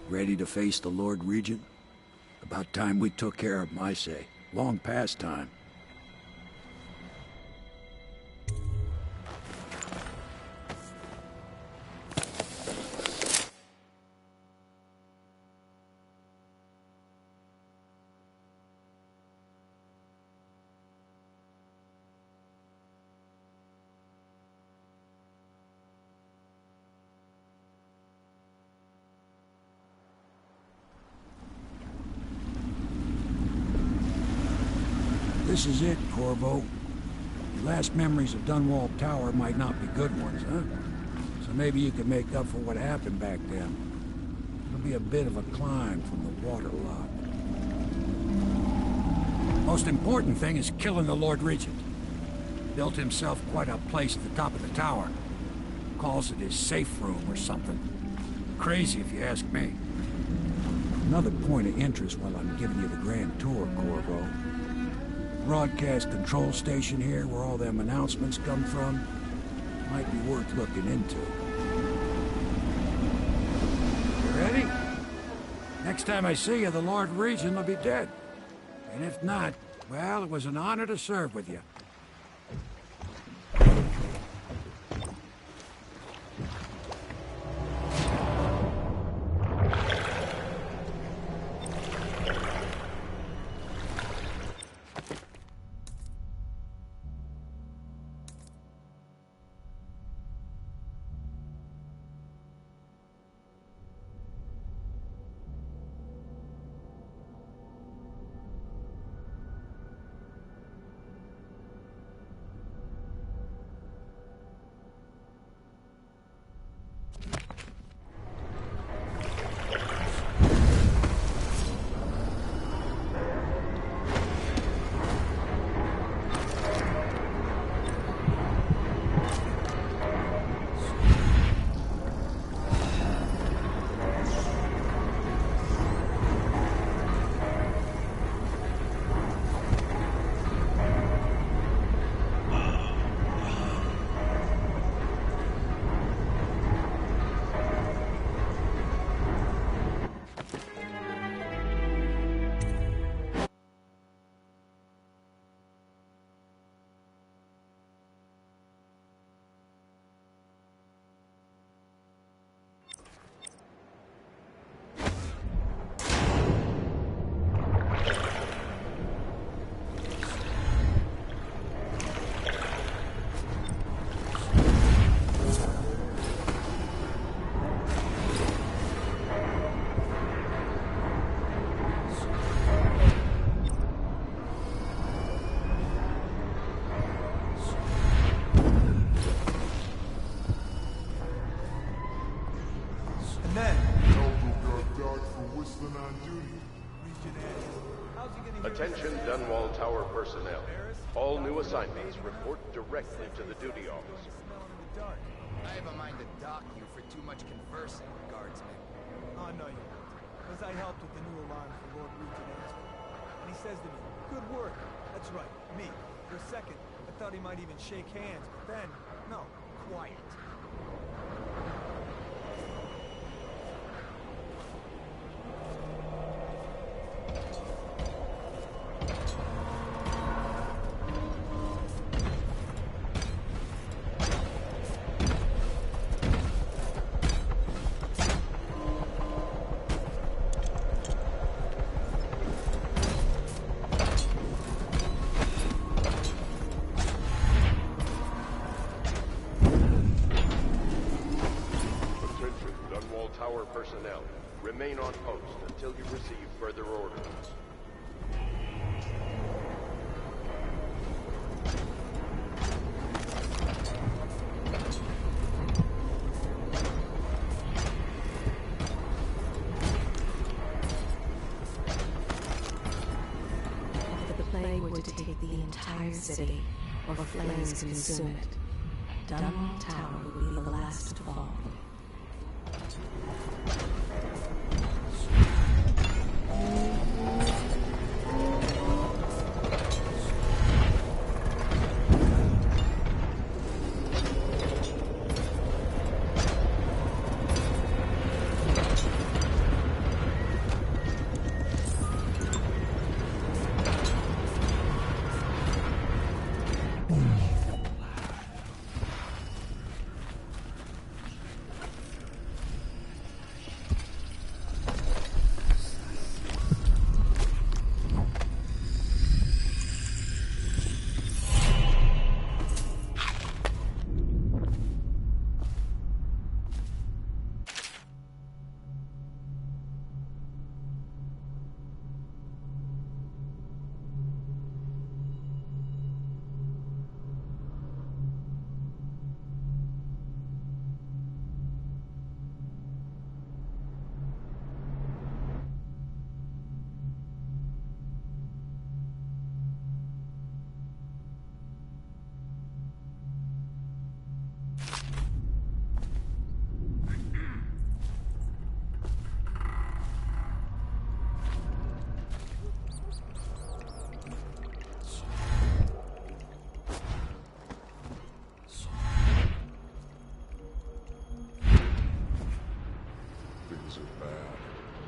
Ready to face the Lord Regent? About time we took care of him, I say. Long past time. This is it, Corvo. Your last memories of Dunwall Tower might not be good ones, huh? So maybe you can make up for what happened back then. It'll be a bit of a climb from the waterlock. Most important thing is killing the Lord Regent. Built himself quite a place at the top of the tower. Calls it his safe room or something. Crazy if you ask me. Another point of interest while I'm giving you the grand tour, Corvo. Broadcast control station here, where all them announcements come from, might be worth looking into. You ready? Next time I see you, the Lord Regent will be dead. And if not, well, it was an honor to serve with you. Attention Dunwall Tower personnel. All new assignments report directly to the duty office. I have a mind to dock you for too much conversing, guardsman. Oh, no, you don't. Because I helped with the new alarm for Lord Regent Aspen. And he says to me, good work. That's right, me. For a second, I thought he might even shake hands, but then, no, quiet. Personnel, remain on post until you receive further orders. If the plague were to take the entire city, or flames consume it, Dunwall Tower would be the last to fall.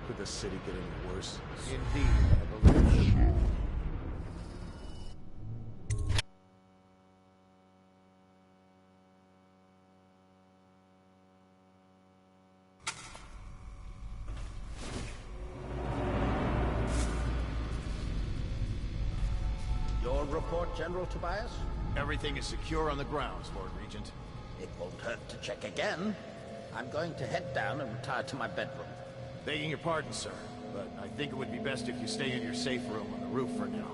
Could the city get any worse? Indeed, I believe so. Your report, General Tobias? Everything is secure on the grounds, Lord Regent. It won't hurt to check again. I'm going to head down and retire to my bedroom. Begging your pardon, sir, but I think it would be best if you stay in your safe room on the roof for now.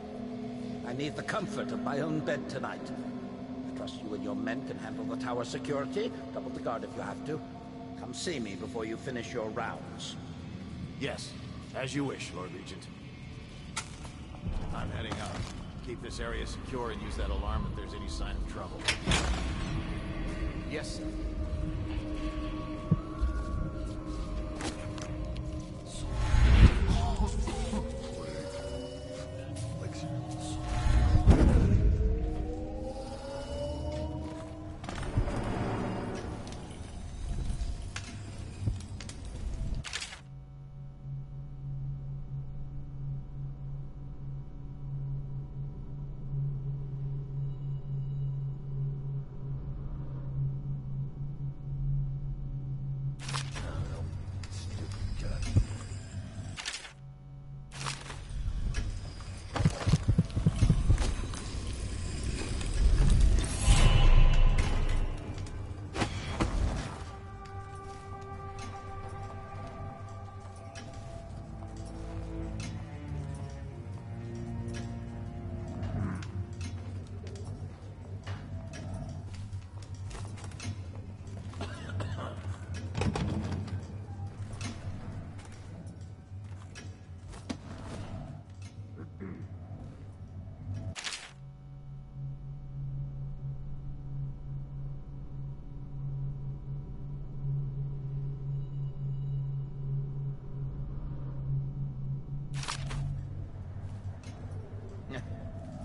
I need the comfort of my own bed tonight. I trust you and your men can handle the tower security. Double the guard if you have to. Come see me before you finish your rounds. Yes, as you wish, Lord Regent. I'm heading out. Keep this area secure and use that alarm if there's any sign of trouble. Yes, sir.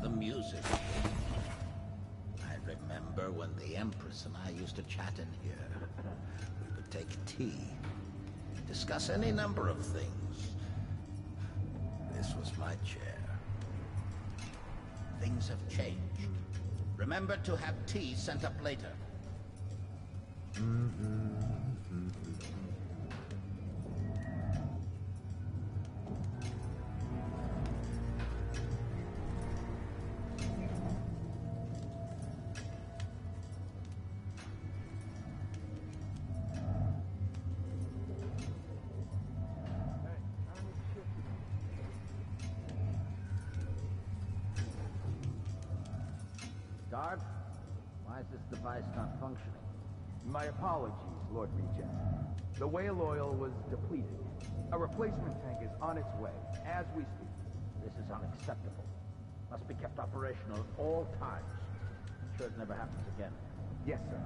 The music. I remember when the Empress and I used to chat in here. We would take tea, discuss any number of things. This was my chair. Things have changed. Remember to have tea sent up later. Guard, why is this device not functioning? My apologies, Lord Regent. The whale oil was depleted. A replacement tank is on its way, as we speak. This is unacceptable. Must be kept operational at all times. Ensure it never happens again. Yes, sir.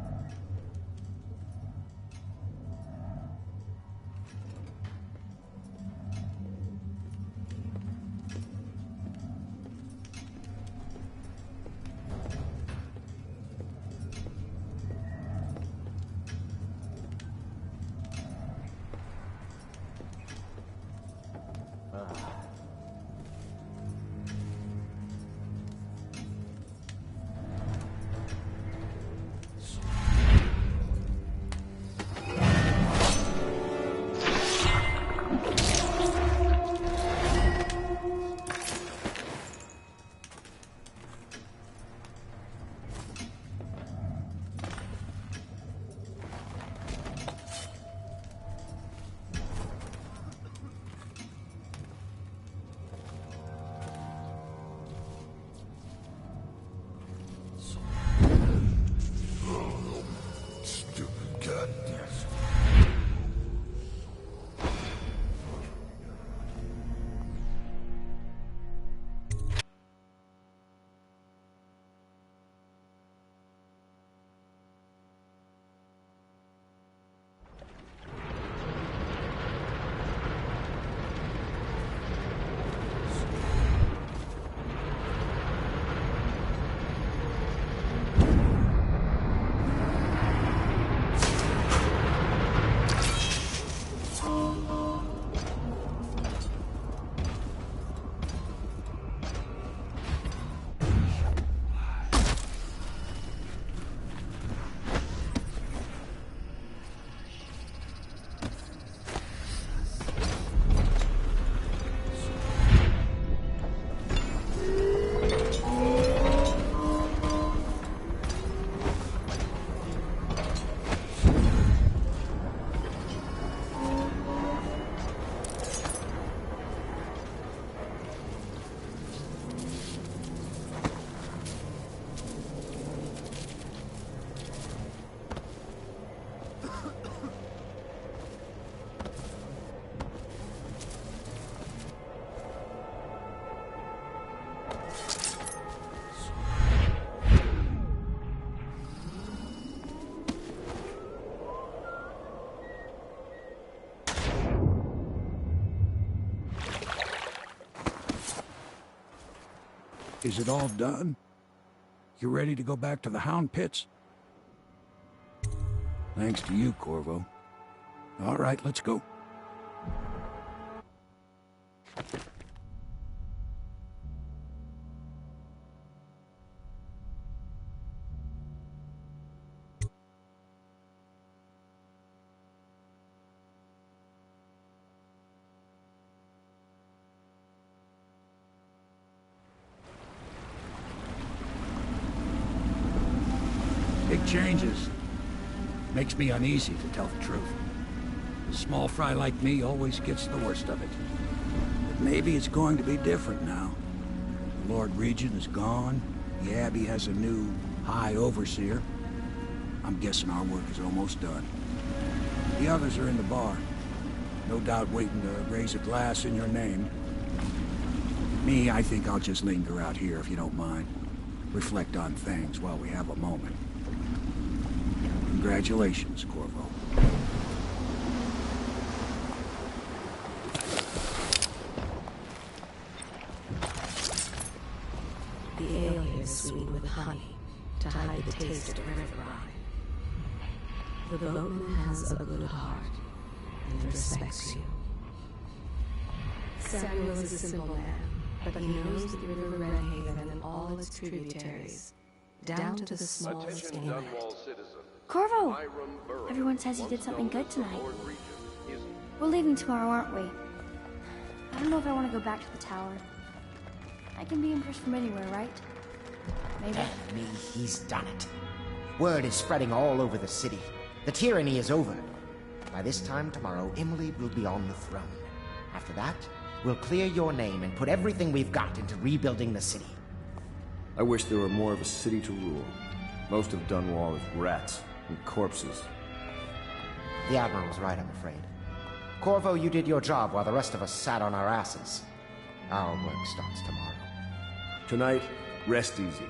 Is it all done? You ready to go back to the Hound Pits? Thanks to you, Corvo. All right, let's go. Big changes. Makes me uneasy, to tell the truth. A small fry like me always gets the worst of it. But maybe it's going to be different now. The Lord Regent is gone. The Abbey has a new High Overseer. I'm guessing our work is almost done. The others are in the bar. No doubt waiting to raise a glass in your name. Me, I think I'll just linger out here, if you don't mind. Reflect on things while we have a moment. Congratulations, Corvo. The ale here is sweetened with honey to hide the taste of river rye. The boatman has a good heart and respects you. Samuel is a simple man, but he knows the River Redhaven and all its tributaries, down to the smallest Attention inlet. Dunwall citizens. Corvo! Hiram Burrow, Everyone says you once did something known good as the tonight. Lord Regent, is We're leaving tomorrow, aren't we? I don't know if I want to go back to the tower. I can be impressed from anywhere, right? Maybe. Damn me, he's done it. Word is spreading all over the city. The tyranny is over. By this time tomorrow, Emily will be on the throne. After that, we'll clear your name and put everything we've got into rebuilding the city. I wish there were more of a city to rule. Most of Dunwall is rats and corpses. The Admiral was right, I'm afraid. Corvo, you did your job while the rest of us sat on our asses. Our work starts tomorrow. Tonight, rest easy.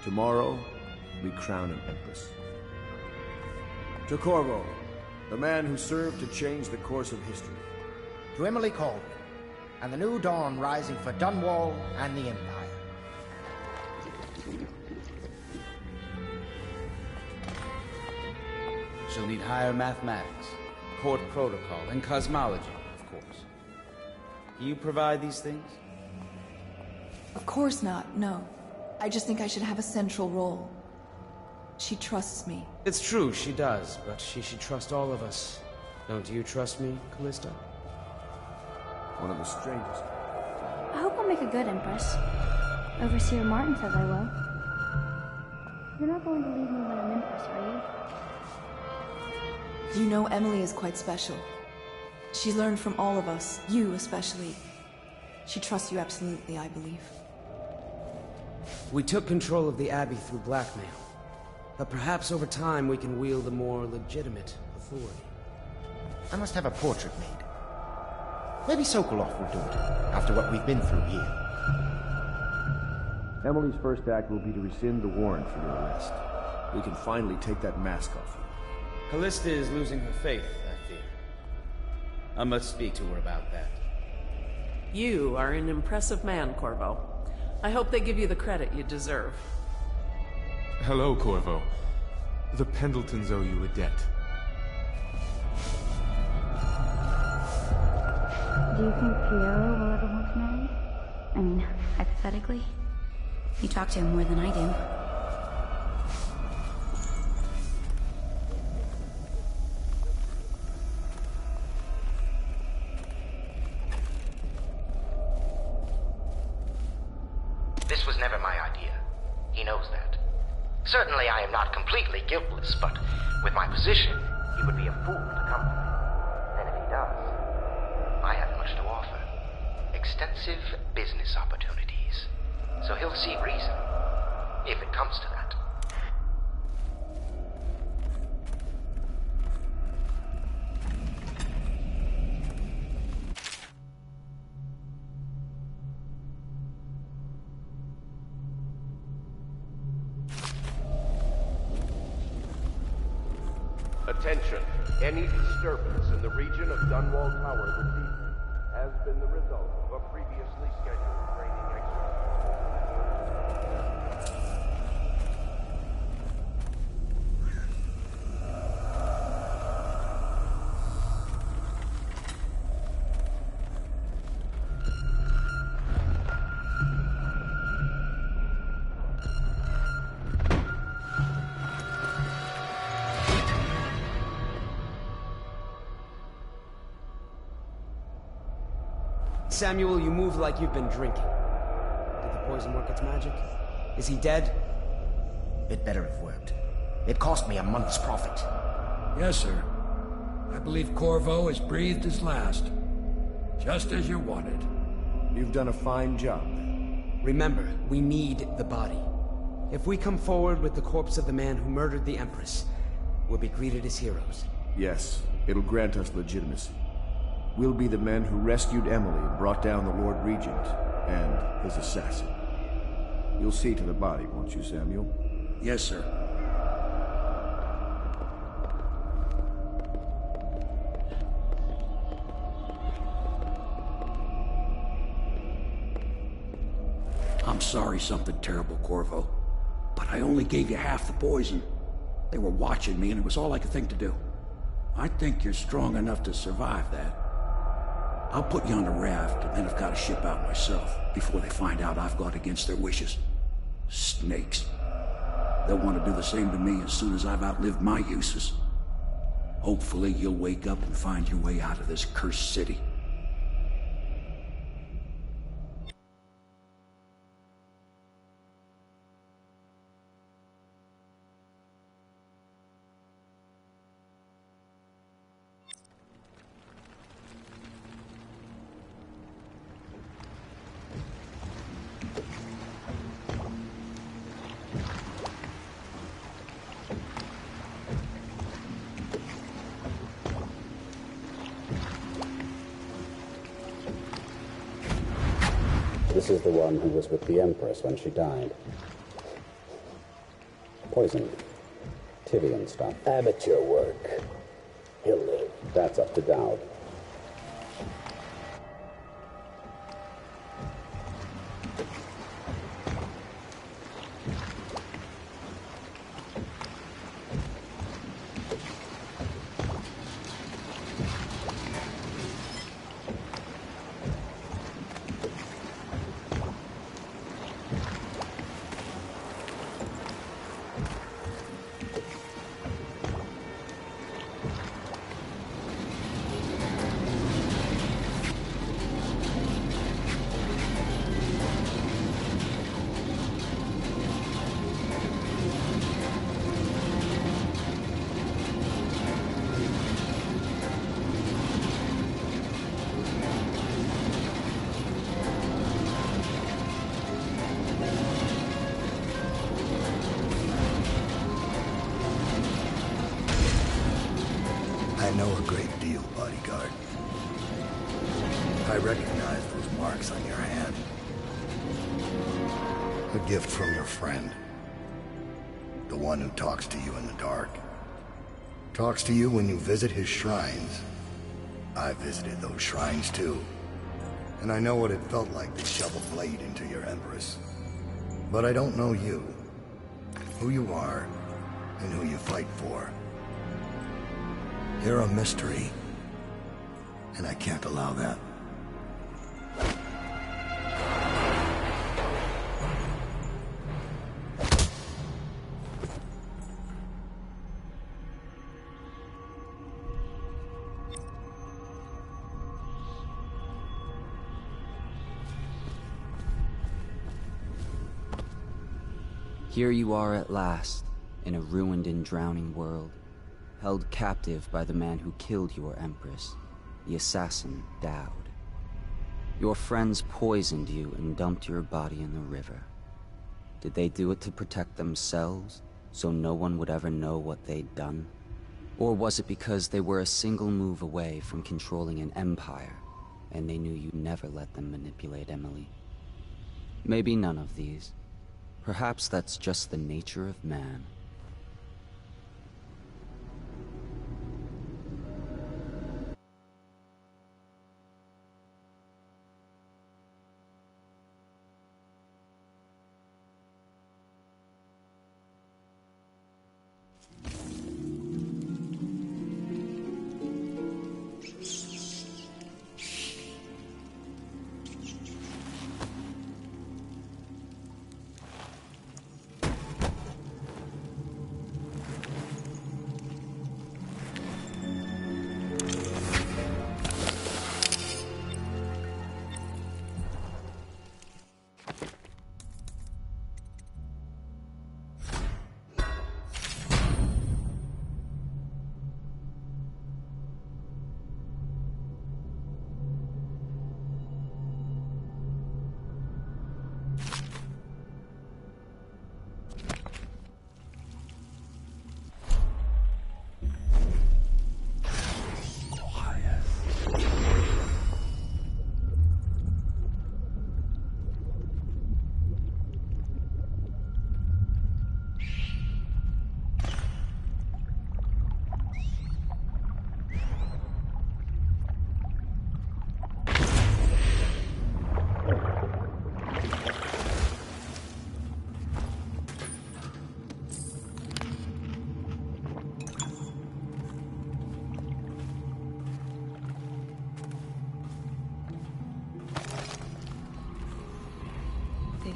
Tomorrow, we crown an empress. To Corvo, the man who served to change the course of history. To Emily Colvin, and the new dawn rising for Dunwall and the Empire. She'll need higher mathematics, court protocol, and cosmology, of course. Do you provide these things? Of course not, no. I just think I should have a central role. She trusts me. It's true, she does, but she should trust all of us. Don't you trust me, Callista? One of the strangest. I hope I'll make a good Empress. Overseer Martin says I will. You're not going to leave me when I'm Empress, are you? You know Emily is quite special. She's learned from all of us, you especially. She trusts you absolutely, I believe. We took control of the Abbey through blackmail. But perhaps over time we can wield a more legitimate authority. I must have a portrait made. Maybe Sokolov will do it, after what we've been through here. Emily's first act will be to rescind the warrant for your arrest. We can finally take that mask off you. Callista is losing her faith, I fear. I must speak to her about that. You are an impressive man, Corvo. I hope they give you the credit you deserve. Hello, Corvo. The Pendletons owe you a debt. Do you think Piero will ever want to marry? I mean, hypothetically. You talk to him more than I do. This was never my idea. He knows that. Certainly I am not completely guiltless, but with my position, he would be a fool to come to me. And if he does, I have much to offer. Extensive business opportunities. So he'll see reason, if it comes to that. Attention. Any disturbance in the region of Dunwall Tower this evening has been the result of a previously scheduled training exercise. Samuel, you move like you've been drinking. Did the poison work its magic? Is he dead? It better have worked. It cost me a month's profit. Yes, sir. I believe Corvo has breathed his last. Just as you wanted. You've done a fine job. Remember, we need the body. If we come forward with the corpse of the man who murdered the Empress, we'll be greeted as heroes. Yes, it'll grant us legitimacy. We'll be the men who rescued Emily and brought down the Lord Regent and his assassin. You'll see to the body, won't you, Samuel? Yes, sir. I'm sorry something terrible, Corvo. But I only gave you half the poison. They were watching me, and it was all I could think to do. I think you're strong enough to survive that. I'll put you on a raft, and then I've got to ship out myself before they find out I've gone against their wishes. Snakes. They'll want to do the same to me as soon as I've outlived my uses. Hopefully you'll wake up and find your way out of this cursed city. This is the one who was with the Empress when she died. Poison. Tivian stuff. Amateur work. He'll live. That's up to Dowd. I know a great deal, bodyguard. I recognize those marks on your hand. A gift from your friend. The one who talks to you in the dark. Talks to you when you visit his shrines. I visited those shrines too. And I know what it felt like to shove a blade into your Empress. But I don't know you. Who you are, and who you fight for. You're a mystery, and I can't allow that. Here you are at last, in a ruined and drowning world. Held captive by the man who killed your Empress, the assassin, Dowd. Your friends poisoned you and dumped your body in the river. Did they do it to protect themselves, so no one would ever know what they'd done? Or was it because they were a single move away from controlling an empire, and they knew you'd never let them manipulate Emily? Maybe none of these. Perhaps that's just the nature of man.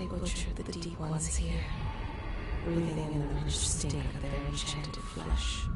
They butchered the deep ones here, breathing in the rich stink of their enchanted flesh.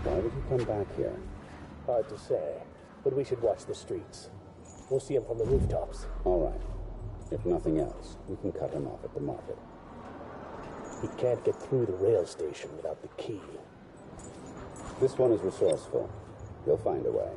Why would he come back here? Hard to say, but we should watch the streets. We'll see him from the rooftops. All right. If nothing else, we can cut him off at the market. He can't get through the rail station without the key. This one is resourceful. He'll find a way.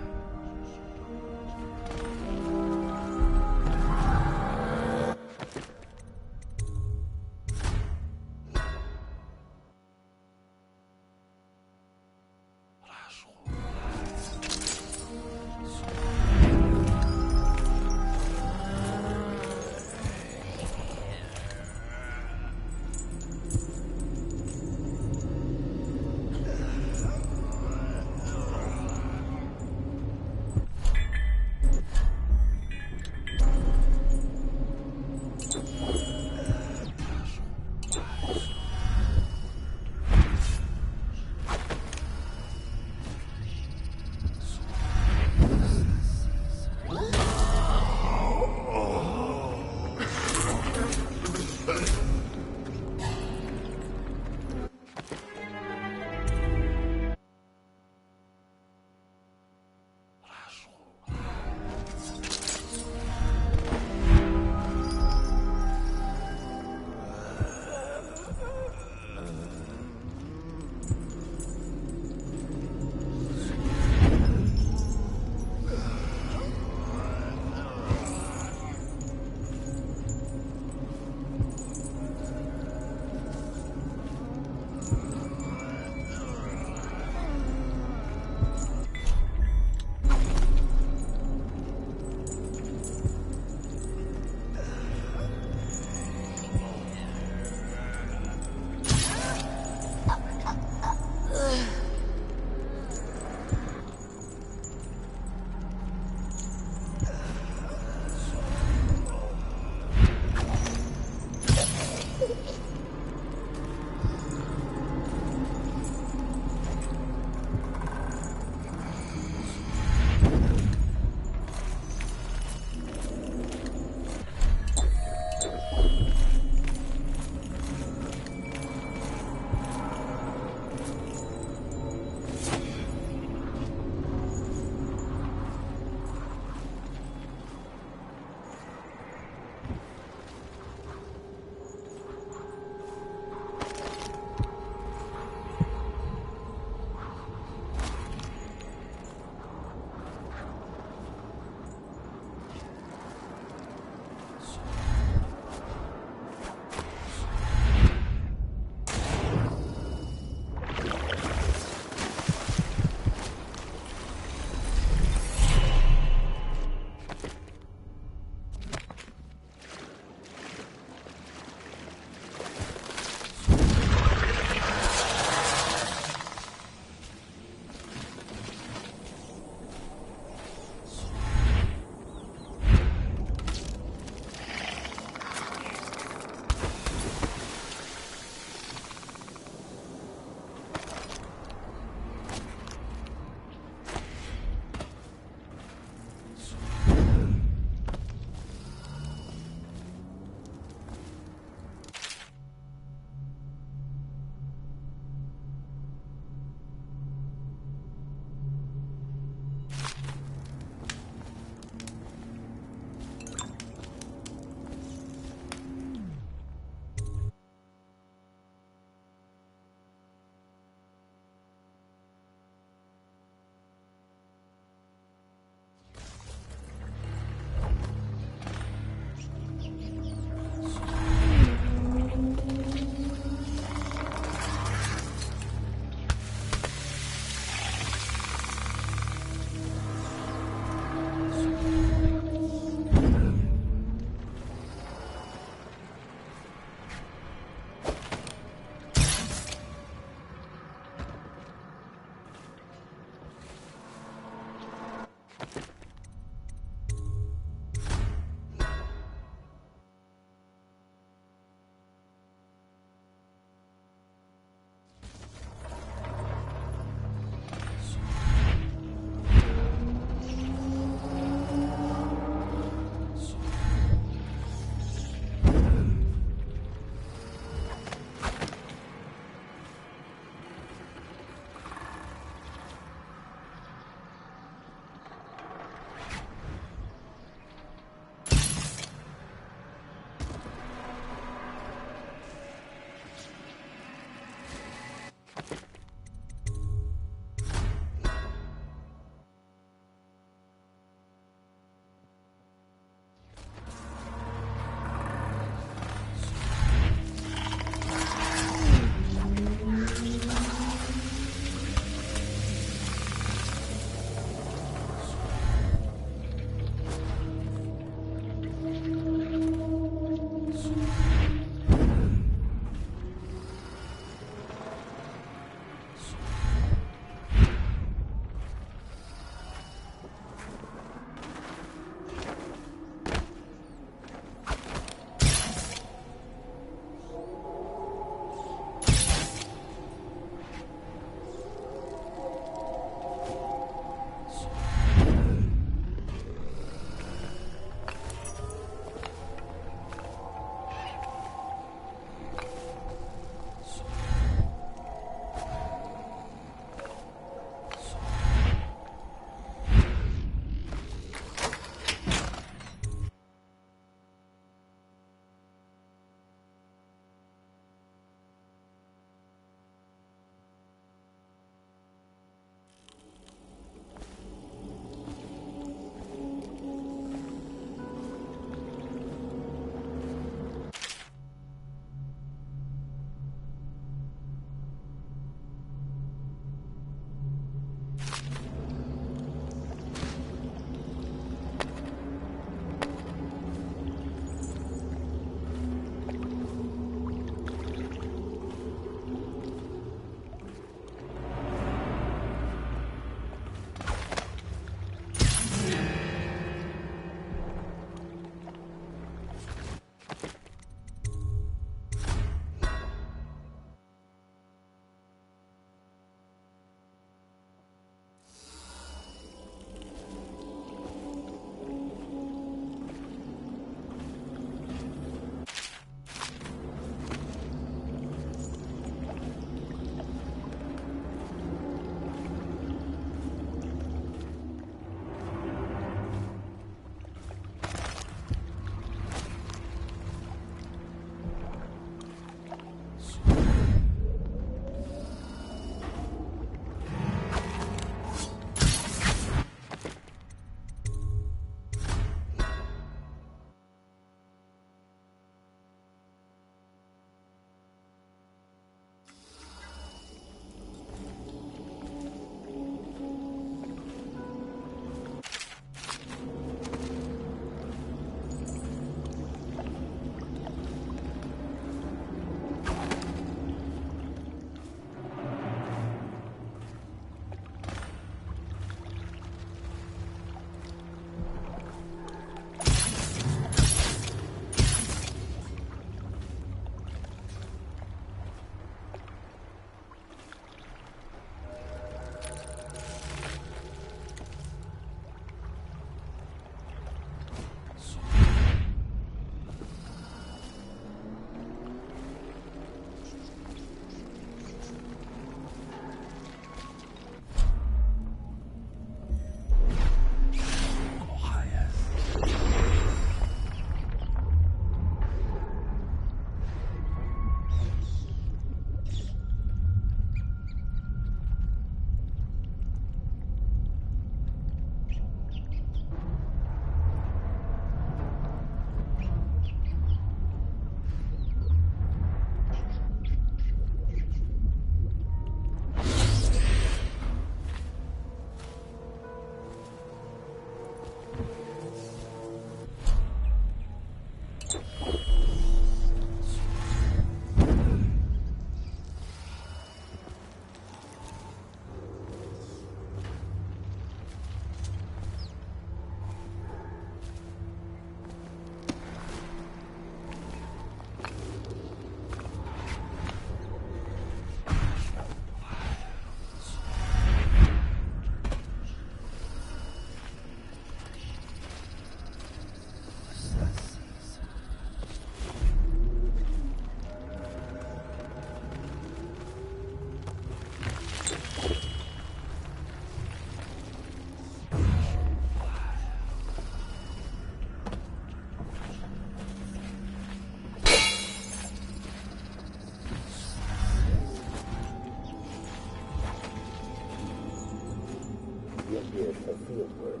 work.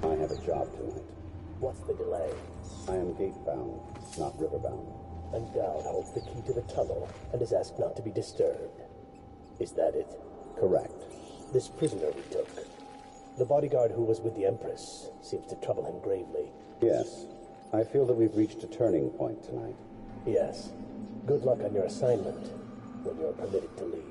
I have a job tonight. What's the delay? I am gate-bound, not river-bound. And Dowd holds the key to the tunnel and is asked not to be disturbed. Is that it? Correct. This prisoner we took, the bodyguard who was with the Empress, seems to trouble him gravely. Yes. I feel that we've reached a turning point tonight. Yes. Good luck on your assignment when you're permitted to leave.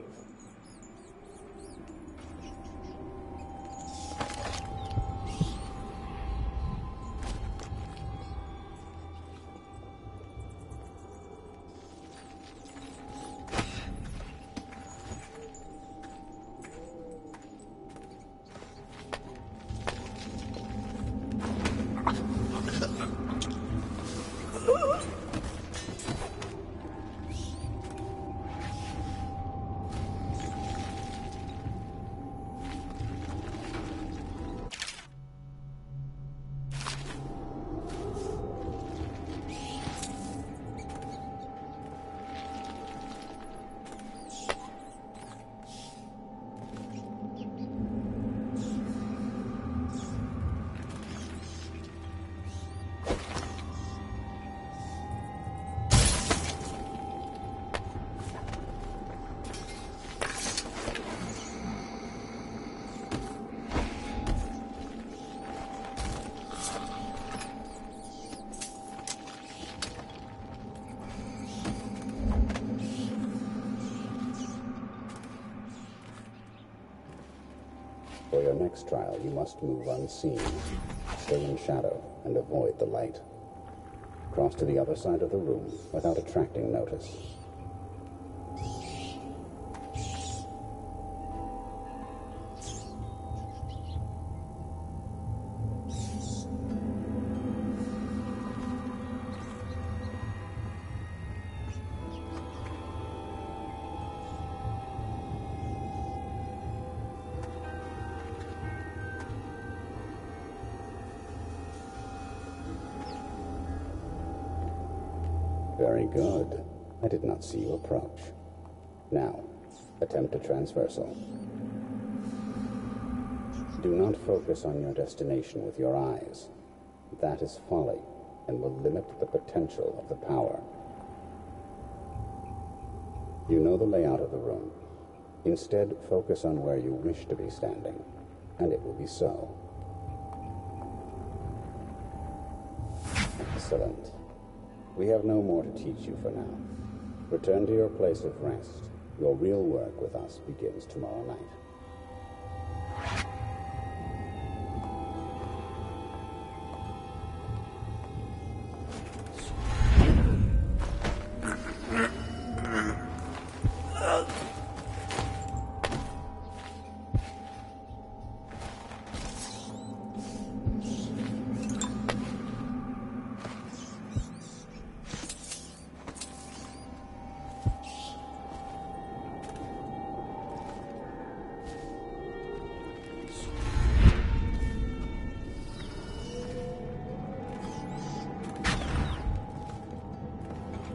For your next trial, you must move unseen, stay in shadow, and avoid the light. Cross to the other side of the room without attracting notice. Very good. I did not see you approach. Now, attempt a transversal. Do not focus on your destination with your eyes. That is folly and will limit the potential of the power. You know the layout of the room. Instead, focus on where you wish to be standing, and it will be so. Excellent. We have no more to teach you for now. Return to your place of rest. Your real work with us begins tomorrow night.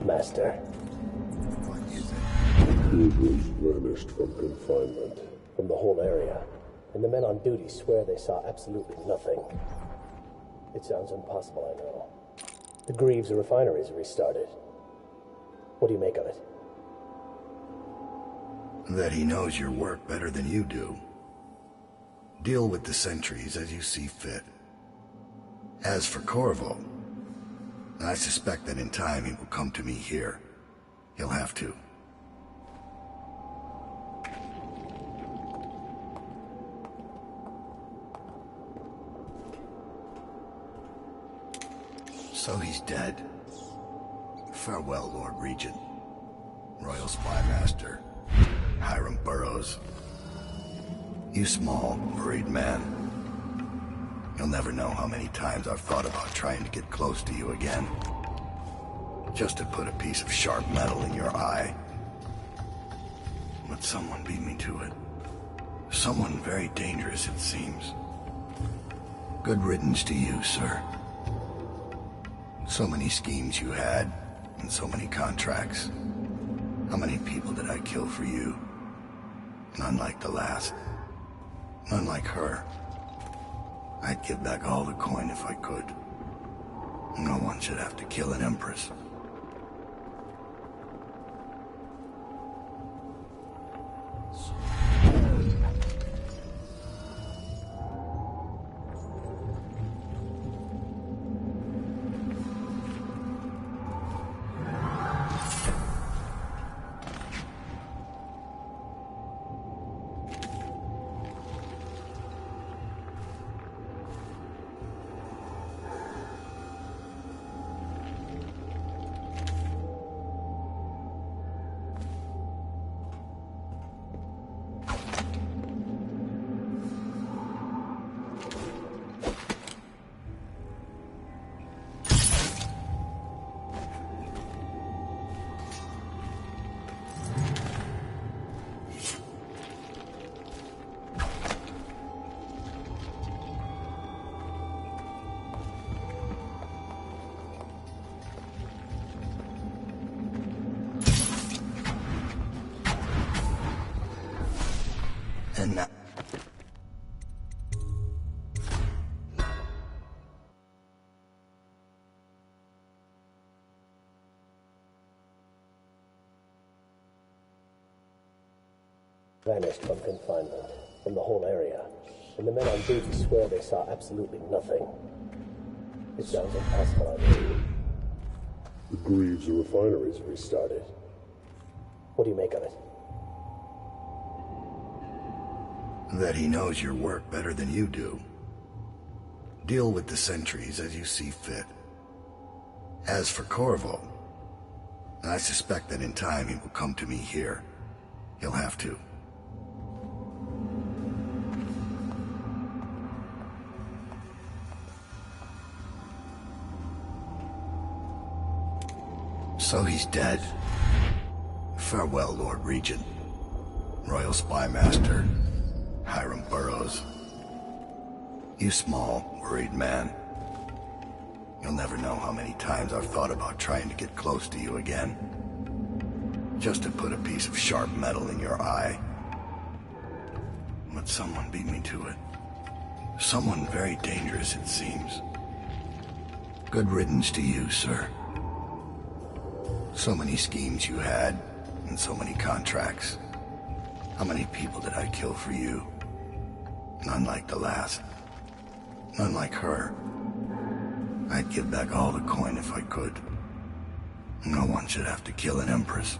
Master. He was vanished from confinement. From the whole area. And the men on duty swear they saw absolutely nothing. It sounds impossible, I know. The Greaves refinery is restarted. What do you make of it? That he knows your work better than you do. Deal with the sentries as you see fit. As for Corvo, I suspect that in time he will come to me here. He'll have to. So he's dead. Farewell, Lord Regent. Royal Spy Master. Hiram Burroughs. You small, worried man. You'll never know how many times I've thought about trying to get close to you again. Just to put a piece of sharp metal in your eye. But someone beat me to it. Someone very dangerous, it seems. Good riddance to you, sir. So many schemes you had, and so many contracts. How many people did I kill for you? None like the last. None like her. I'd give back all the coin if I could. No one should have to kill an empress. And now... Vanished from confinement, from the whole area, and the men on duty swear they saw absolutely nothing. It sounds impossible, I mean. The Grums refinery's restarted. What do you make of it? That he knows your work better than you do. Deal with the sentries as you see fit. As for Corvo, I suspect that in time he will come to me here. He'll have to. So he's dead. Farewell, Lord Regent. Royal Spy Master, Hiram Burroughs. You small, worried man. You'll never know how many times I've thought about trying to get close to you again. Just to put a piece of sharp metal in your eye. But someone beat me to it. Someone very dangerous, it seems. Good riddance to you, sir. So many schemes you had, and so many contracts. How many people did I kill for you? None like the last. None like her. I'd give back all the coin if I could. No one should have to kill an empress.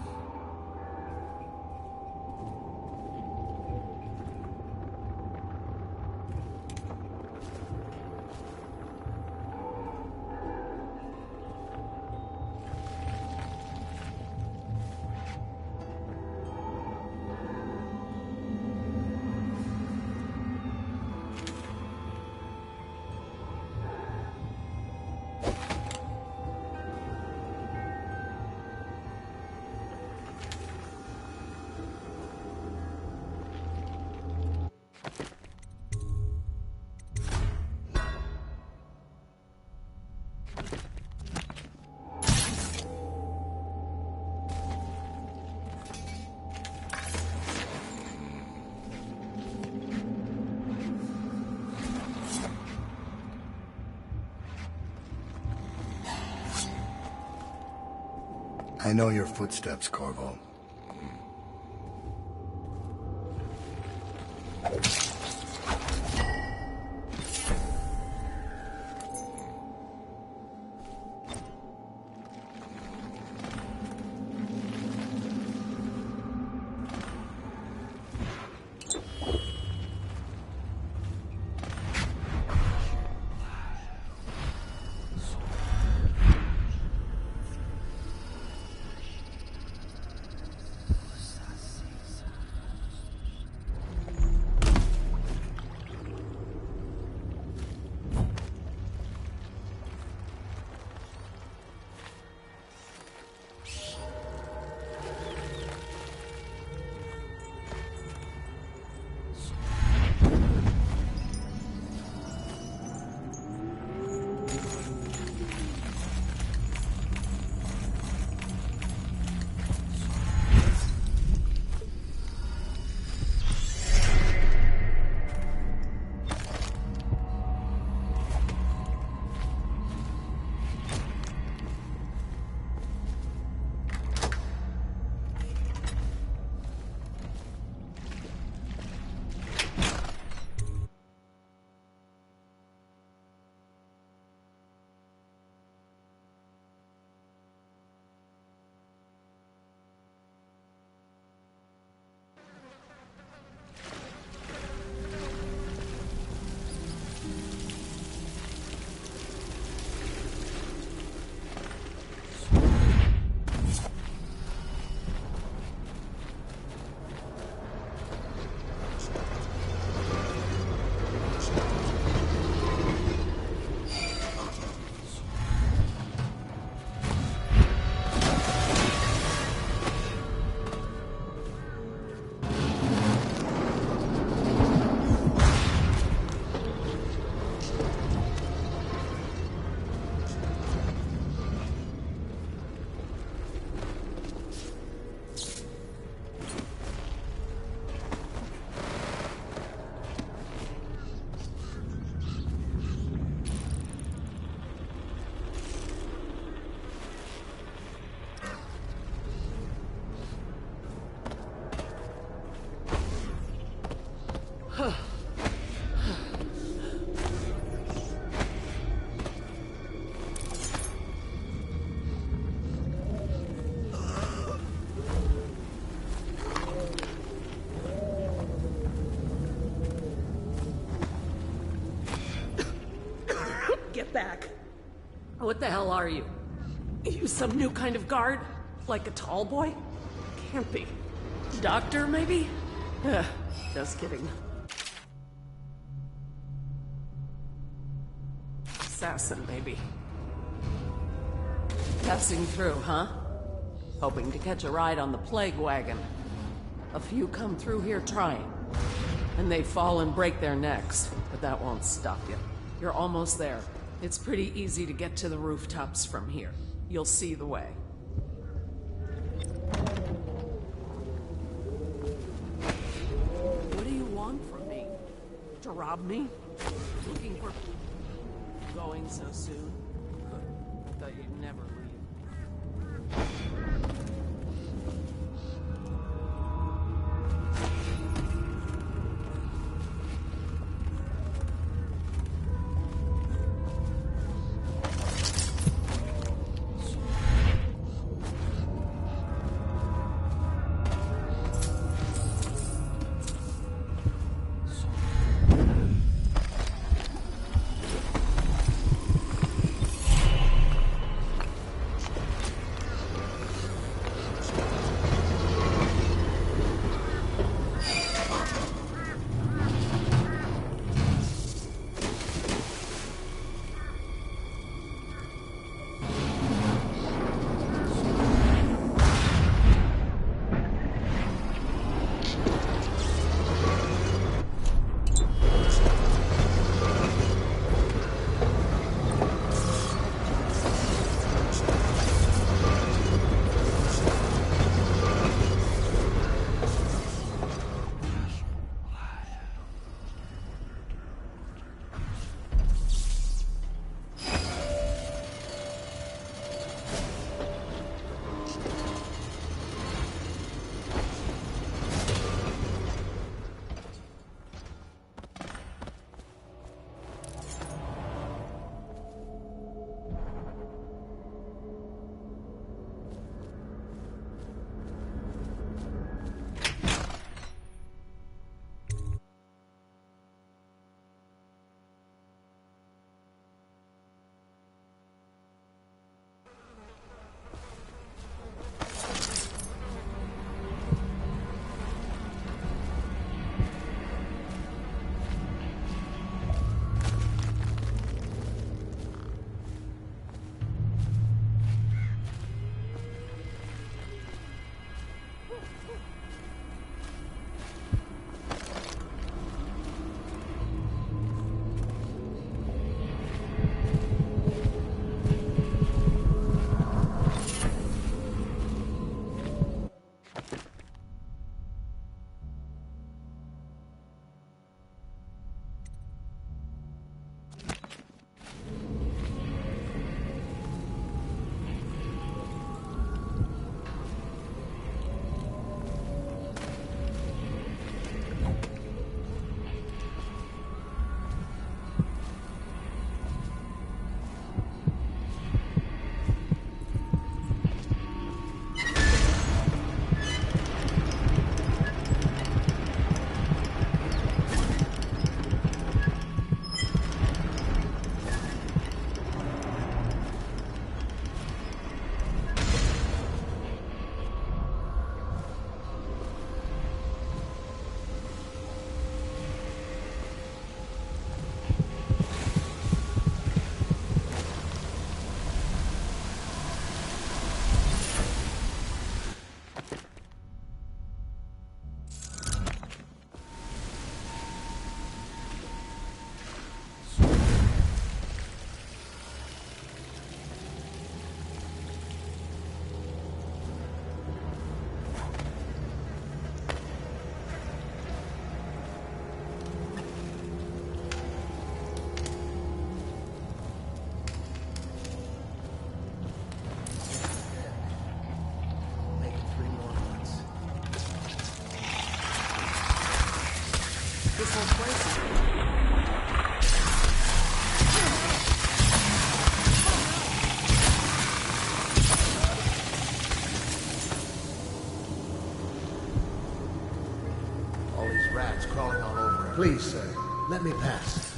I know your footsteps, Corvo. back. What the hell are you? You some new kind of guard? Like a tall boy? Can't be. Doctor, maybe? Just kidding. Assassin, maybe. Passing through, huh? Hoping to catch a ride on the plague wagon. A few come through here trying. And they fall and break their necks, but that won't stop you. You're almost there. It's pretty easy to get to the rooftops from here. You'll see the way. What do you want from me? To rob me? Looking for... Going so soon? I thought you'd never leave. Please, sir, let me pass.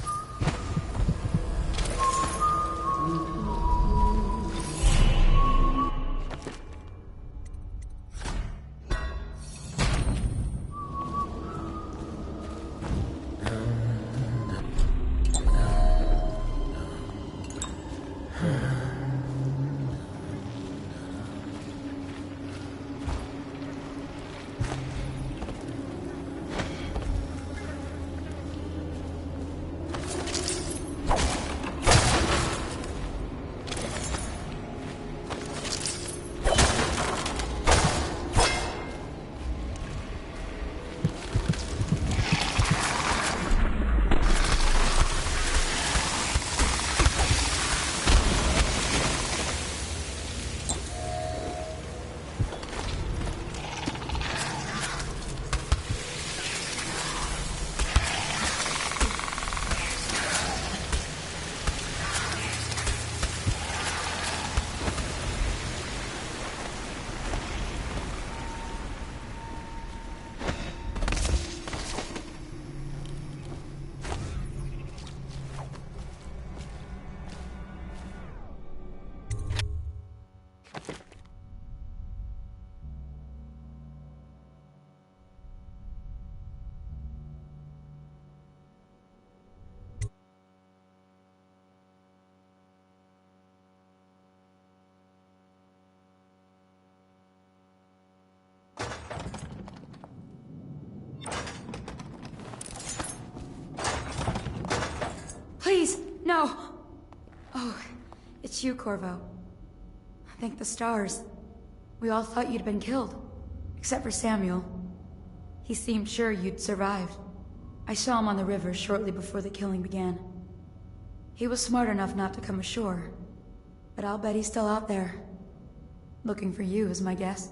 No! Oh, it's you, Corvo. Thank the stars. We all thought you'd been killed. Except for Samuel. He seemed sure you'd survived. I saw him on the river shortly before the killing began. He was smart enough not to come ashore. But I'll bet he's still out there. Looking for you, is my guess.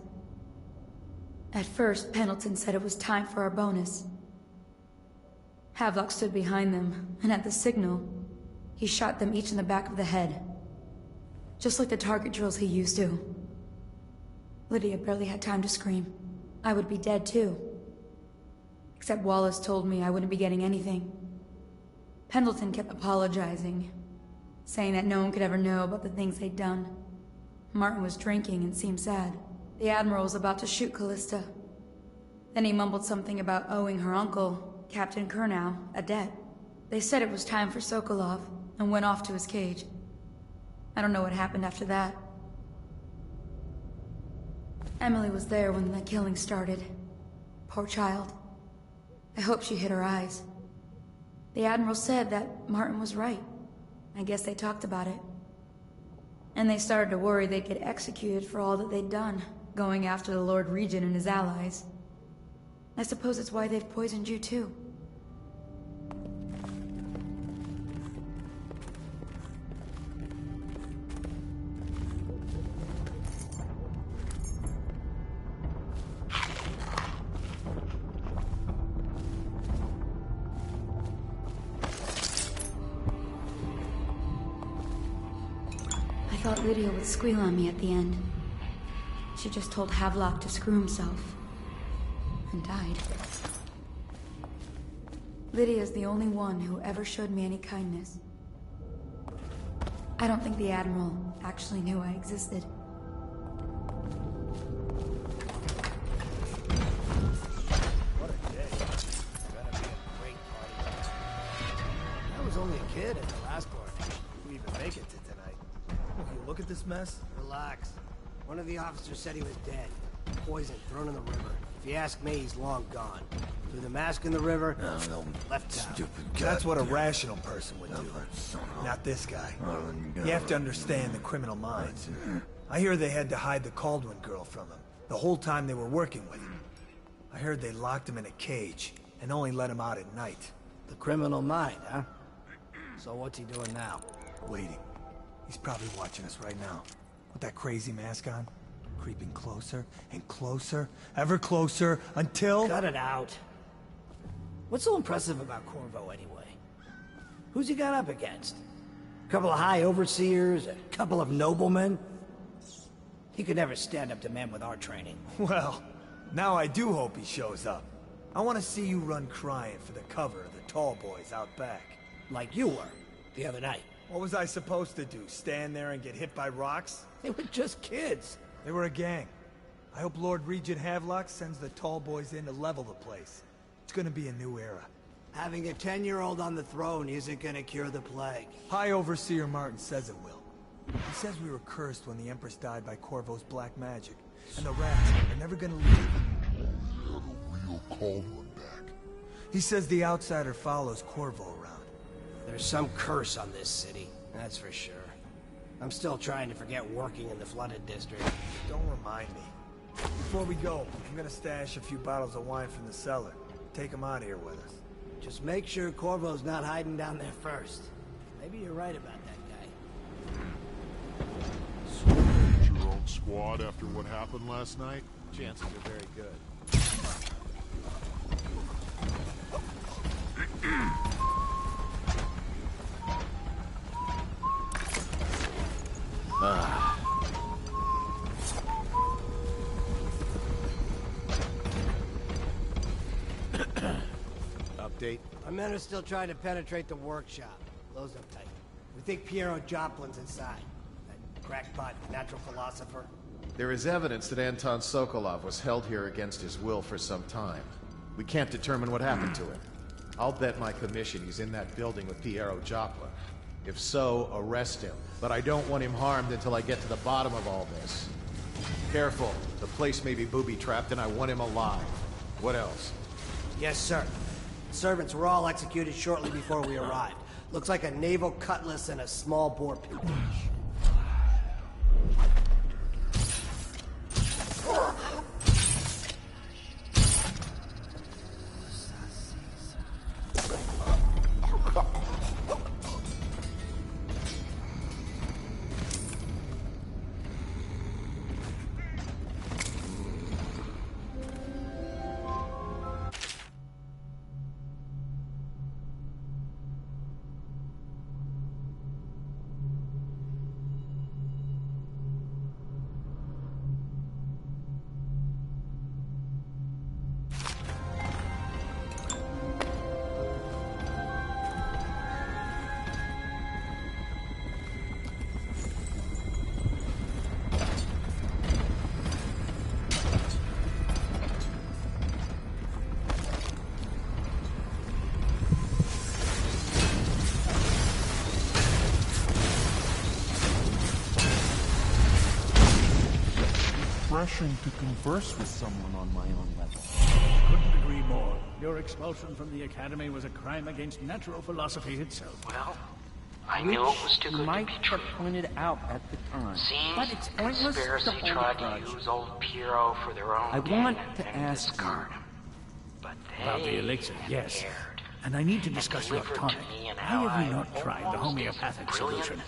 At first, Pendleton said it was time for our bonus. Havelock stood behind them, and at the signal, he shot them each in the back of the head. Just like the target drills he used to. Lydia barely had time to scream. I would be dead too. Except Wallace told me I wouldn't be getting anything. Pendleton kept apologizing, saying that no one could ever know about the things they'd done. Martin was drinking and seemed sad. The Admiral was about to shoot Callista. Then he mumbled something about owing her uncle, Captain Kurnow, a debt. They said it was time for Sokolov, and went off to his cage. I don't know what happened after that. Emily was there when the killing started. Poor child. I hope she hid her eyes. The Admiral said that Martin was right. I guess they talked about it. And they started to worry they'd get executed for all that they'd done, going after the Lord Regent and his allies. I suppose it's why they've poisoned you too. I thought Lydia would squeal on me at the end. She just told Havelock to screw himself. And died. Lydia's the only one who ever showed me any kindness. I don't think the Admiral actually knew I existed. What a day. Gonna be a great party. I was only a kid at the last coronation. We even make it to tonight. Will you look at this mess? Relax. One of the officers said he was dead. Poisoned, thrown in the river. If you ask me, he's long gone. Threw the mask in the river, left town. Stupid. That's what a rational person would do. Not this guy. You have to understand the criminal mind. I hear they had to hide the Caldwin girl from him, the whole time they were working with him. I heard they locked him in a cage, and only let him out at night. The criminal mind, huh? So what's he doing now? Waiting. He's probably watching us right now. With that crazy mask on. Creeping closer and closer, ever closer, until... Cut it out. What's so impressive about Corvo, anyway? Who's he got up against? A couple of high overseers, a couple of noblemen? He could never stand up to men with our training. Well, now I do hope he shows up. I want to see you run crying for the cover of the tall boys out back. Like you were, the other night. What was I supposed to do, stand there and get hit by rocks? They were just kids. They were a gang. I hope Lord Regent Havelock sends the tall boys in to level the place. It's gonna be a new era. Having a 10-year-old on the throne isn't gonna cure the plague. High Overseer Martin says it will. He says we were cursed when the Empress died by Corvo's black magic, and the rats are never gonna leave. Have a real Caldwin back. He says the outsider follows Corvo around. There's some curse on this city, that's for sure. I'm still trying to forget working in the flooded district. Don't remind me. Before we go, I'm gonna stash a few bottles of wine from the cellar. Take them out here with us. Just make sure Corvo's not hiding down there first. Maybe you're right about that guy. So you made your own squad after what happened last night? Chances are very good. Update? Our men are still trying to penetrate the workshop. Close up tight. We think Piero Joplin's inside. That crackpot natural philosopher. There is evidence that Anton Sokolov was held here against his will for some time. We can't determine what happened to him. I'll bet my commission he's in that building with Piero Joplin. If so, arrest him. But I don't want him harmed until I get to the bottom of all this. Careful. The place may be booby-trapped and I want him alive. What else? Yes, sir. The servants were all executed shortly before we arrived. Looks like a naval cutlass and a small bore pistol. Refreshing to converse with someone on my own level. Couldn't agree more. Your expulsion from the Academy was a crime against natural philosophy itself. Well, I knew it was too good might to be true. have pointed out at the time. Seems But it's the pointless to conspiracy hold tried a to grudge. use old Piero for their own I gain want and to then ask you, discard him. But About the elixir, yes. And I need to discuss your tonic. Why have you not tried the homeopathic solution?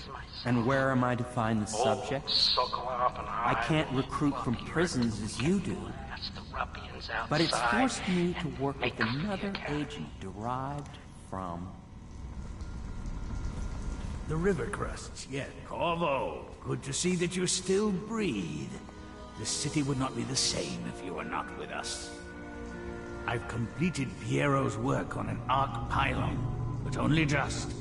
and where am I to find the subject? Sokolov and I can't recruit from prisons as you do. That's the ruffians outside. But it's forced me to work with Make them another forget. agent derived from... The river crusts, yes. Corvo, good to see that you still breathe. The city would not be the same if you were not with us. I've completed Piero's work on an arc pylon, but only just.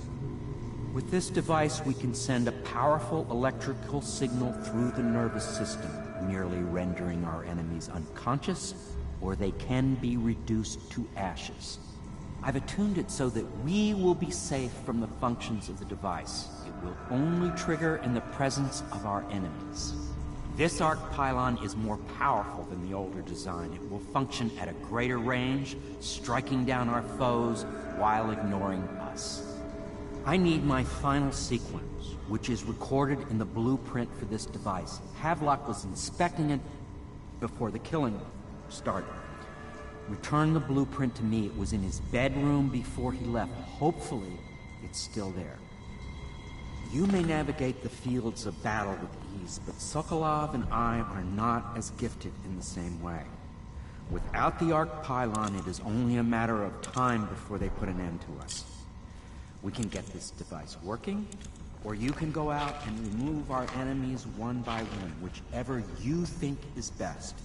With this device, we can send a powerful electrical signal through the nervous system, merely rendering our enemies unconscious, or they can be reduced to ashes. I've attuned it so that we will be safe from the functions of the device. It will only trigger in the presence of our enemies. This arc pylon is more powerful than the older design. It will function at a greater range, striking down our foes while ignoring us. I need my final sequence, which is recorded in the blueprint for this device. Havelock was inspecting it before the killing started. Return the blueprint to me. It was in his bedroom before he left. Hopefully, it's still there. You may navigate the fields of battle with ease, but Sokolov and I are not as gifted in the same way. Without the arc pylon, it is only a matter of time before they put an end to us. We can get this device working, or you can go out and remove our enemies one by one, whichever you think is best.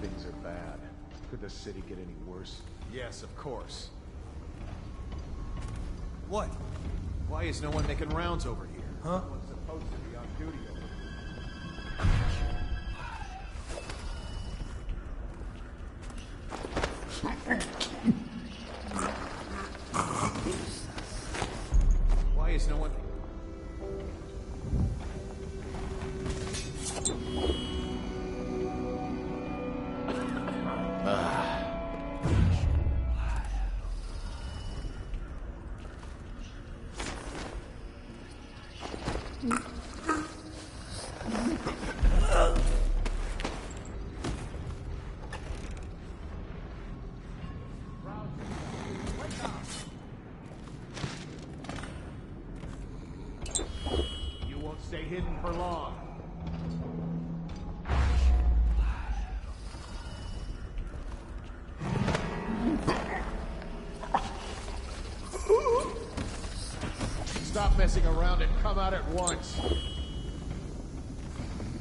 Things are bad. Could the city get any worse? Yes, of course. What? Why is no one making rounds over here? Huh? No one's supposed to be on duty over here. Why is no one... You won't stay hidden for long. stop messing around and come out at once.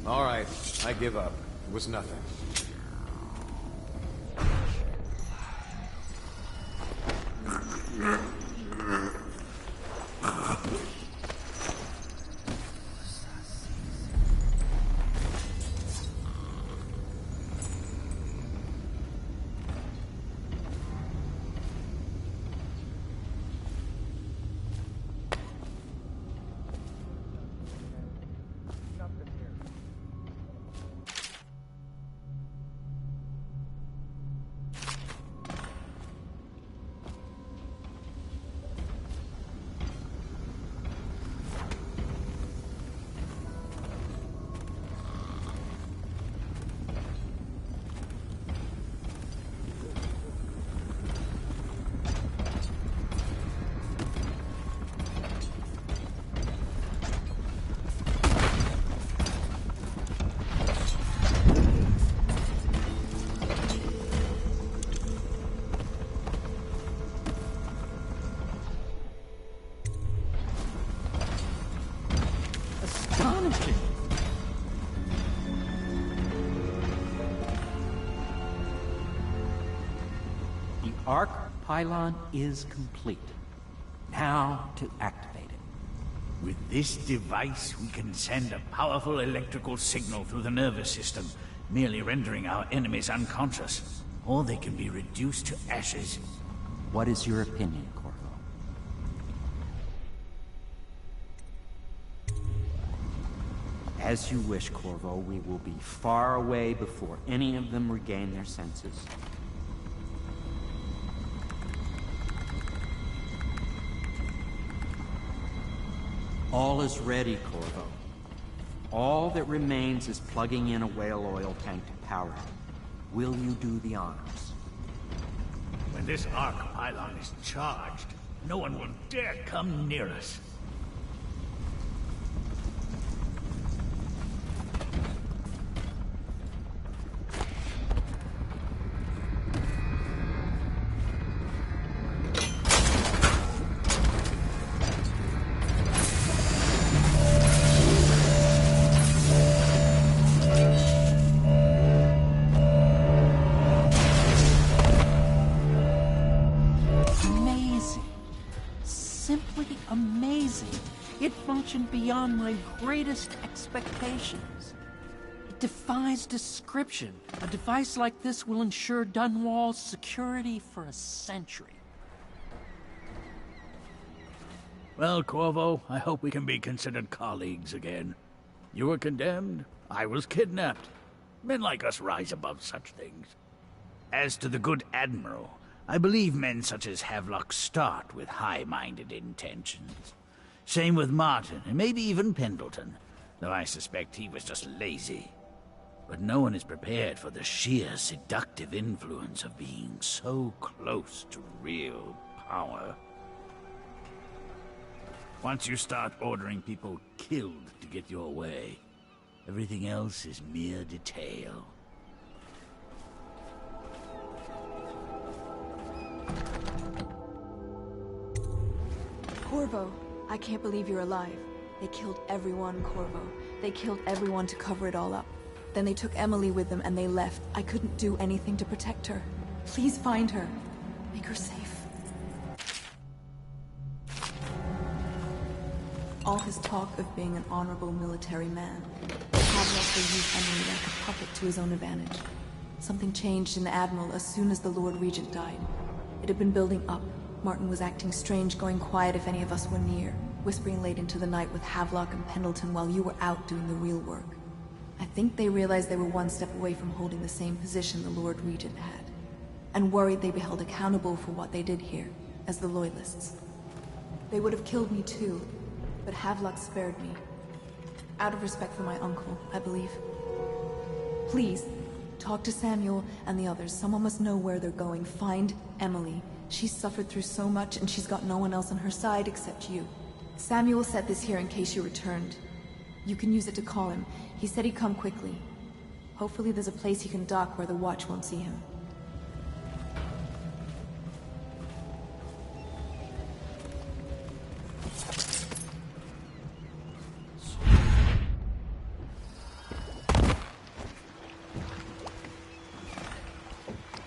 All right, I give up. It was nothing. Arc pylon is complete. Now to activate it. With this device, we can send a powerful electrical signal through the nervous system, merely rendering our enemies unconscious, or they can be reduced to ashes. What is your opinion, Corvo? As you wish, Corvo. We will be far away before any of them regain their senses. All is ready, Corvo. All that remains is plugging in a whale oil tank to power it. Will you do the honors? When this arc pylon is charged, no one will dare come near us. Beyond my greatest expectations. It defies description. A device like this will ensure Dunwall's security for a century. Well, Corvo, I hope we can be considered colleagues again. You were condemned, I was kidnapped. Men like us rise above such things. As to the good Admiral, I believe men such as Havelock start with high-minded intentions. Same with Martin, and maybe even Pendleton, though I suspect he was just lazy. But no one is prepared for the sheer seductive influence of being so close to real power. Once you start ordering people killed to get your way, everything else is mere detail. Corvo. I can't believe you're alive. They killed everyone, Corvo. They killed everyone to cover it all up. Then they took Emily with them and they left. I couldn't do anything to protect her. Please find her. Make her safe. All his talk of being an honorable military man, Havelock will use Emily like a puppet to his own advantage. Something changed in the Admiral as soon as the Lord Regent died. It had been building up. Martin was acting strange, going quiet if any of us were near, whispering late into the night with Havelock and Pendleton while you were out doing the real work. I think they realized they were one step away from holding the same position the Lord Regent had, and worried they'd be held accountable for what they did here, as the Loyalists. They would have killed me too, but Havelock spared me. Out of respect for my uncle, I believe. Please, talk to Samuel and the others. Someone must know where they're going. Find Emily. She's suffered through so much, and she's got no one else on her side except you. Samuel set this here in case you returned. You can use it to call him. He said he'd come quickly. Hopefully there's a place he can dock where the Watch won't see him.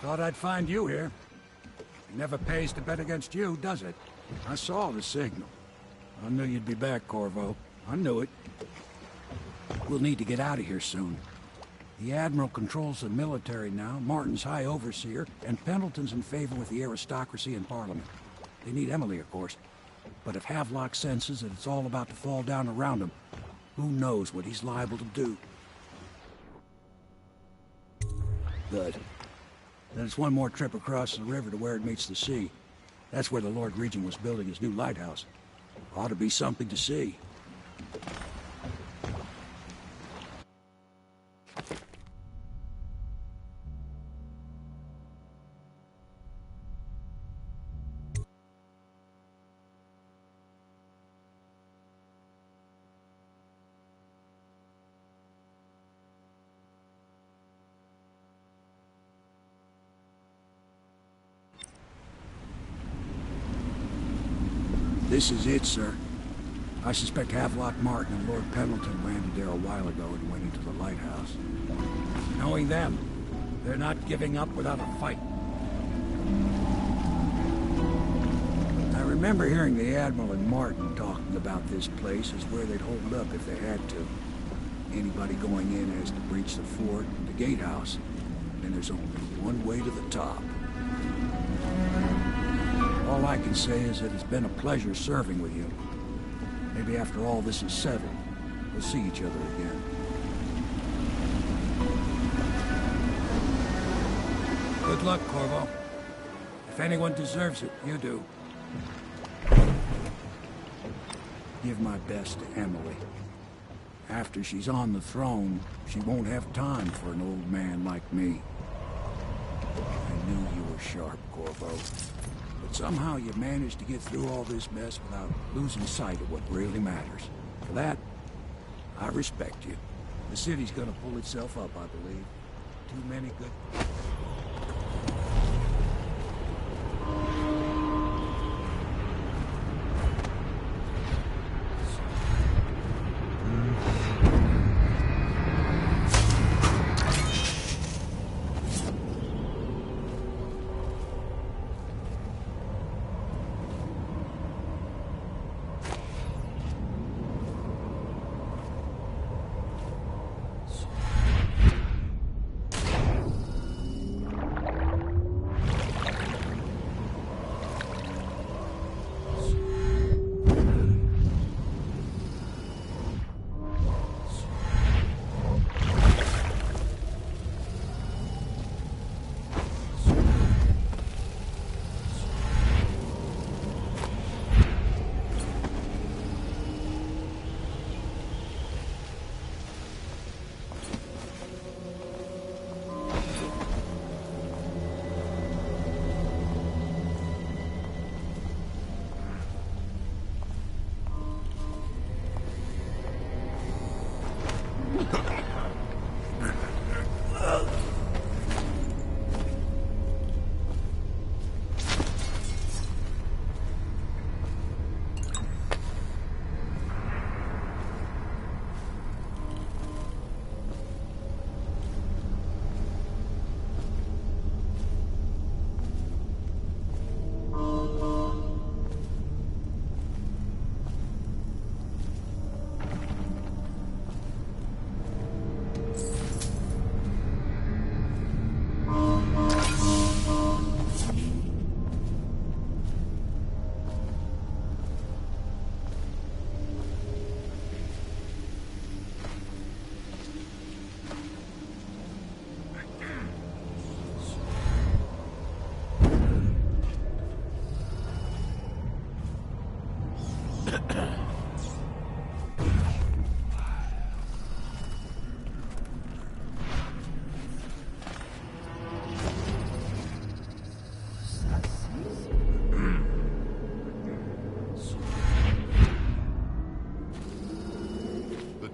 Thought I'd find you here. It never pays to bet against you, does it? I saw the signal. I knew you'd be back, Corvo. I knew it. We'll need to get out of here soon. The Admiral controls the military now, Martin's High Overseer, and Pendleton's in favor with the aristocracy and Parliament. They need Emily, of course. But if Havelock senses that it's all about to fall down around him, who knows what he's liable to do? Good. Then it's one more trip across the river to where it meets the sea. That's where the Lord Regent was building his new lighthouse. Ought to be something to see. This is it, sir. I suspect Havelock Martin and Lord Pendleton landed there a while ago and went into the lighthouse. Knowing them, they're not giving up without a fight. I remember hearing the Admiral and Martin talking about this place as where they'd hold up if they had to. Anybody going in has to breach the fort, the gatehouse, and there's only one way to the top. All I can say is that it's been a pleasure serving with you. Maybe after all this is settled, we'll see each other again. Good luck, Corvo. If anyone deserves it, you do. Give my best to Emily. After she's on the throne, she won't have time for an old man like me. I knew you were sharp, Corvo. But somehow you managed to get through all this mess without losing sight of what really matters. For that, I respect you. The city's gonna pull itself up, I believe. Too many good...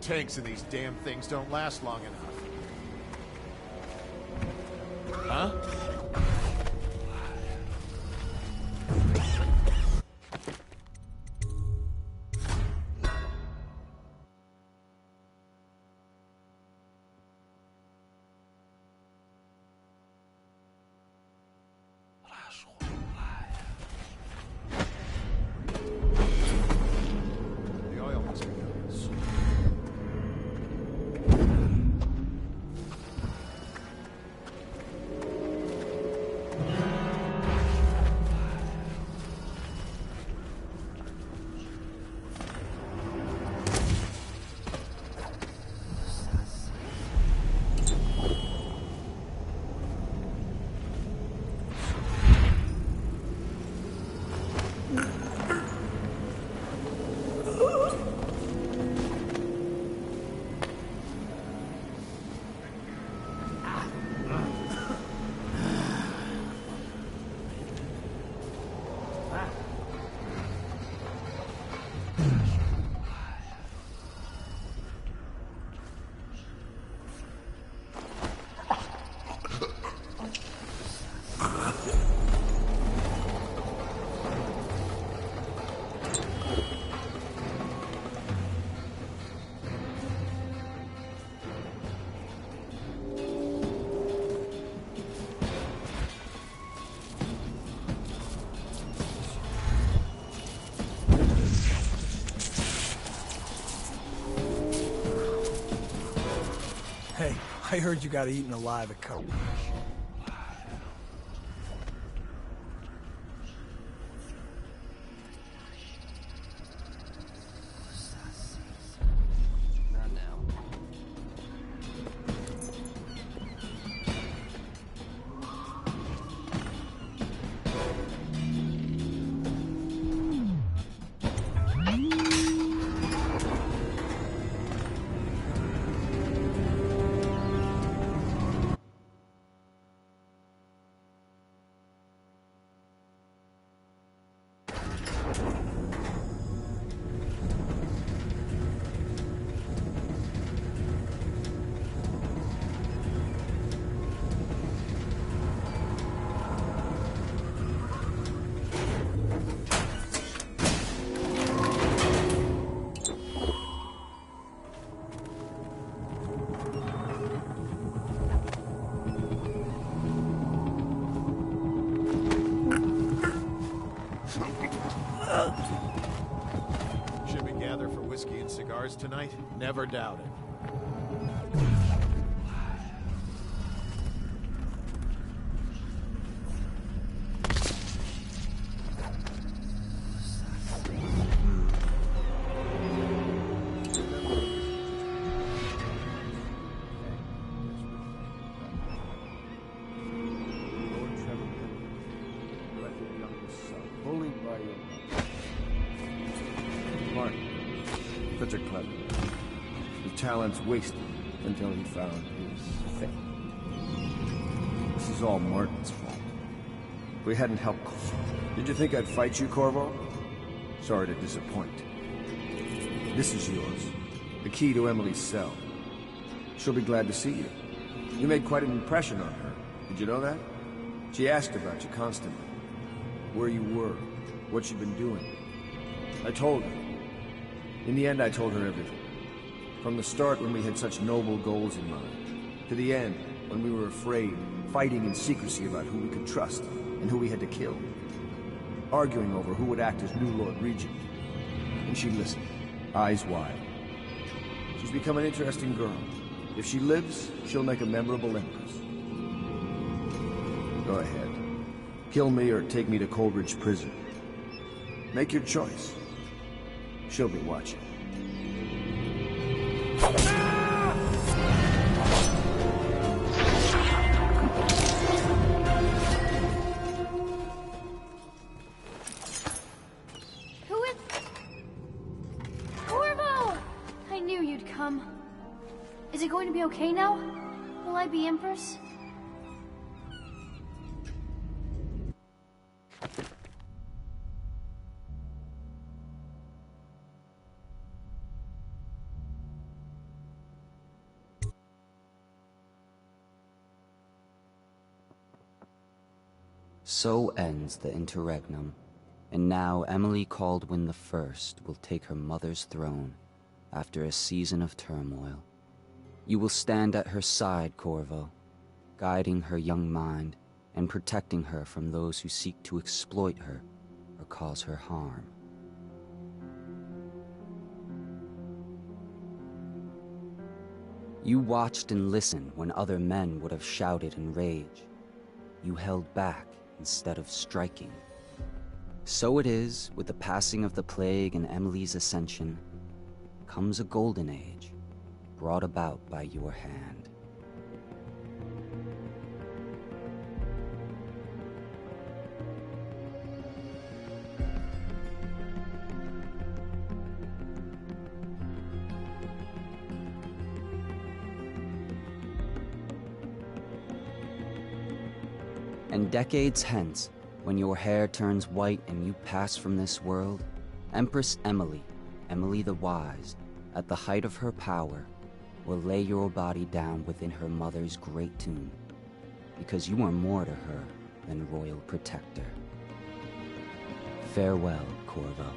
Tanks in these damn things don't last long enough. Huh? I heard you got eaten alive at couple. Not now. Should we gather for whiskey and cigars tonight? Never doubt it. Bullied by your Martin, such a clever man. His talents wasted until he found his fate. This is all Martin's fault. We hadn't helped. Did you think I'd fight you, Corvo? Sorry to disappoint. This is yours. The key to Emily's cell. She'll be glad to see you. You made quite an impression on her. Did you know that? She asked about you constantly. Where you were, what you'd been doing. I told her. In the end, I told her everything. From the start, when we had such noble goals in mind, to the end, when we were afraid, fighting in secrecy about who we could trust and who we had to kill. Arguing over who would act as new Lord Regent. And she listened, eyes wide. She's become an interesting girl. If she lives, she'll make a memorable empress. Go ahead. Kill me or take me to Coldridge Prison. Make your choice. She'll be watching. Who is... Corvo! I knew you'd come. Is it going to be okay now? Will I be Empress? So ends the interregnum, and now Emily Caldwin I will take her mother's throne after a season of turmoil. You will stand at her side, Corvo, guiding her young mind and protecting her from those who seek to exploit her or cause her harm. You watched and listened when other men would have shouted in rage. You held back instead of striking. So it is, with the passing of the plague and Emily's ascension, comes a golden age, brought about by your hand. And decades hence, when your hair turns white and you pass from this world, Empress Emily, Emily the Wise, at the height of her power, will lay your body down within her mother's great tomb, because you are more to her than royal protector. Farewell, Corvo.